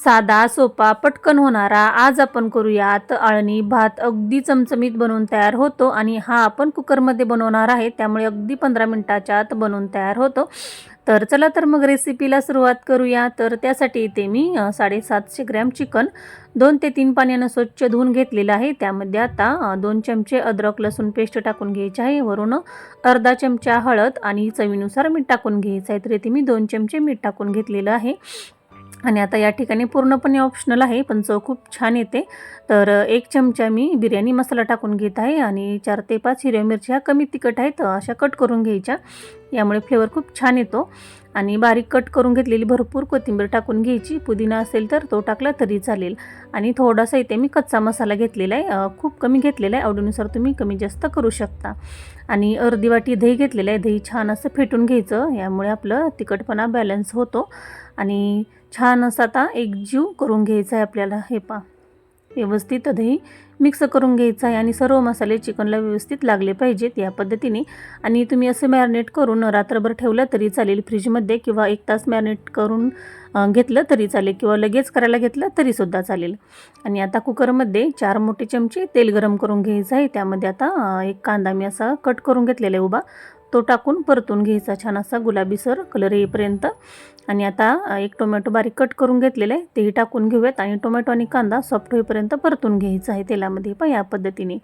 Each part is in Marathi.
साधा, सोपा, पटकन होणारा आज आपण करूयात अळणी भात. अगदी चमचमीत बनवून तयार होतो आणि हा आपण कुकरमध्ये बनवणार आहे, त्यामुळे अगदी 15 मिनिटाच्या आत बनवून तयार होतो. तर चला तर मग रेसिपीला सुरुवात करूया. तर त्यासाठी इथे मी 750 ग्रॅम चिकन 2 ते 3 पाण्यानं स्वच्छ धुवून घेतलेलं आहे. त्यामध्ये आता 2 चमचे अद्रक लसूण पेस्ट टाकून घ्यायची आहे. वरून अर्धा चमचा हळद आणि चवीनुसार मीठ टाकून घ्यायचं आहे. तर इथे मी 2 चमचे मीठ टाकून घेतलेलं आहे. आणि आता या ठिकाणी पूर्णपणे ऑप्शनल आहे, पण चव खूप छान येते. तर 1 चमचा मी बिर्याणी मसाला टाकून घेत आहे आणि 4 ते 5 हिरव्या मिरच्या कमी तिखट आहेत अशा कट करून घ्यायच्या. यामुळे फ्लेवर खूप छान येतो. आणि बारीक कट करून घेतलेली भरपूर कोथिंबीर टाकून घ्यायची. पुदिना असेल तर तो टाकला तरी चालेल. आणि थोडासा इथे मी कच्चा मसाला घेतलेला आहे, खूप कमी घेतलेला आहे. आवडीनुसार तुम्ही कमी जास्त करू शकता. आणि अर्धी वाटी दही घेतलेलं आहे. दही छान असं फेटून घ्यायचं, यामुळे आपलं तिखटपणा बॅलन्स होतो. आणि छान असं आता एकजीव करून घ्यायचं आहे आपल्याला. हे पहा, व्यवस्थित दही मिक्स करून घ्यायचं आहे आणि सर्व मसाले चिकनला व्यवस्थित लागले पाहिजेत या पद्धतीने. आणि तुम्ही असं मॅरिनेट करून रात्रभर ठेवलं तरी चालेल फ्रीजमध्ये, किंवा 1 तास मॅरिनेट करून घेतलं तरी चालेल, किंवा लगेच करायला घेतलं तरीसुद्धा चालेल. आणि आता कुकरमध्ये 4 मोठे चमचे तेल गरम करून घ्यायचं आहे. त्यामध्ये आता एक कांदा मी असा कट करून घेतलेला आहे उभा, तो टाकून परतून घ्यायचा छान असा गुलाबीसर कलर येईपर्यंत. आणि आता एक टोमॅटो बारीक कट करून घेतलेलं आहे, तेही टाकून घेऊयात. आणि टोमॅटो आणि कांदा सॉफ्ट होईपर्यंत परतून घ्यायचं आहे तेलामध्ये, पण या पद्धतीने.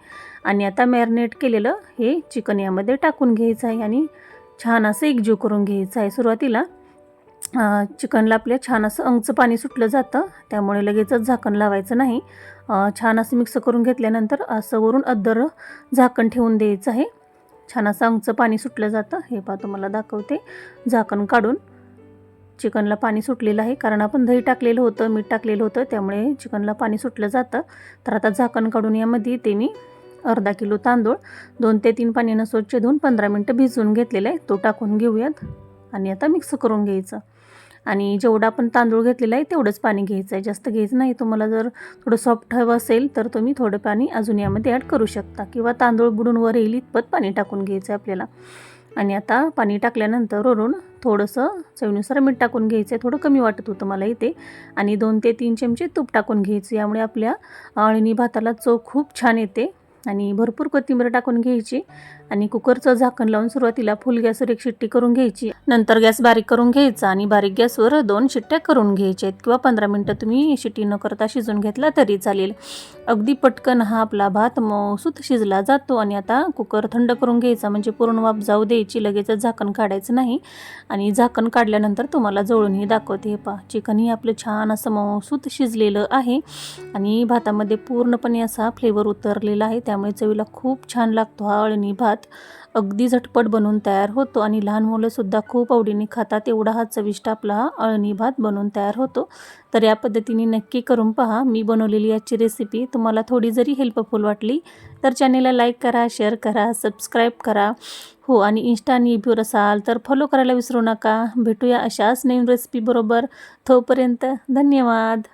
आणि आता मॅरिनेट केलेलं हे चिकन यामध्ये टाकून घ्यायचं आहे आणि छान असं एकजीव करून घ्यायचं आहे. सुरुवातीला चिकनला आपल्या छान असं अंगचं पाणी सुटलं जातं, त्यामुळे लगेचच झाकण लावायचं नाही. छान असं मिक्स करून घेतल्यानंतर असं वरून अद्दर झाकण ठेवून द्यायचं आहे. छान असं अंगचं पाणी सुटलं जातं. हे पहा, तुम्हाला दाखवते. झाकण काढून चिकनला पाणी सुटलेलं आहे, कारण आपण दही टाकलेलं होतं, मीठ टाकलेलं होतं, त्यामुळे चिकनला पाणी सुटलं जातं. तर आता झाकण काढून यामध्ये ते मी अर्धा किलो तांदूळ 2 ते 3 पाण्यानं स्वच्छ धुवून 15 मिनटं भिजवून घेतलेलं आहे, तो टाकून घेऊयात. आणि आता मिक्स करून घ्यायचं. आणि जेवढं आपण तांदूळ घेतलेलं आहे तेवढंच पाणी घ्यायचं आहे, जास्त घ्यायचं नाही. तुम्हाला जर थोडं सॉफ्ट हवं असेल तर तुम्ही थोडं पाणी अजून यामध्ये ॲड करू शकता, किंवा तांदूळ बुडून वर येईल इतपत पाणी टाकून घ्यायचं आहे आपल्याला. आणि आता पाणी टाकल्यानंतर वरून थोडंसं चवीनुसार मीठ टाकून घ्यायचं आहे. थोडं कमी वाटत होतं मला इथे. आणि 2 ते 3 चमचे तूप टाकून घ्यायचं, यामुळे आपल्या अळणी भाताला चव खूप छान येते. आणि भरपूर कोथिंबीर टाकून घ्यायची. आणि कुकरचं झाकण लावून सुरुवातीला फुल गॅसवर 1 शिट्टी करून घ्यायची, नंतर गॅस बारीक करून घ्यायचा आणि बारीक गॅसवर 2 शिट्ट्या करून घ्यायच्या आहेत, किंवा 15 मिनटं तुम्ही शिट्टी न करता शिजून घेतला तरी चालेल. अगदी पटकन हा आपला भात मऊसूत शिजला जातो. आणि आता कुकर थंड करून घ्यायचा, म्हणजे पूर्ण वाफ जाऊ द्यायची, लगेचच झाकण काढायचं नाही. आणि झाकण काढल्यानंतर तुम्हाला जवळूनही दाखवते. हे पहा, चिकनही आपलं छान असं मऊसूत शिजलेलं आहे आणि भातामध्ये पूर्णपणे असा फ्लेवर उतरलेला आहे, त्यामुळे चवीला खूप छान लागतो हा अळणी भात. अगदी झटपट बनवून तयार होतो आणि लहान मुलंसुद्धा खूप आवडीने खातात, एवढा हा चविष्ट आपला हा अळणी भात बनवून तयार होतो. तर या पद्धतीने नक्की करून पहा. मी बनवलेली याची रेसिपी तुम्हाला थोडी जरी हेल्पफुल वाटली तर चॅनेलला लाईक करा, शेअर करा, सबस्क्राईब करा. हो, आणि इंस्टा आणि यूट्यूबवर असाल तर फॉलो करायला विसरू नका. भेटूया अशाच नवीन रेसिपीबरोबर. तोपर्यंत धन्यवाद.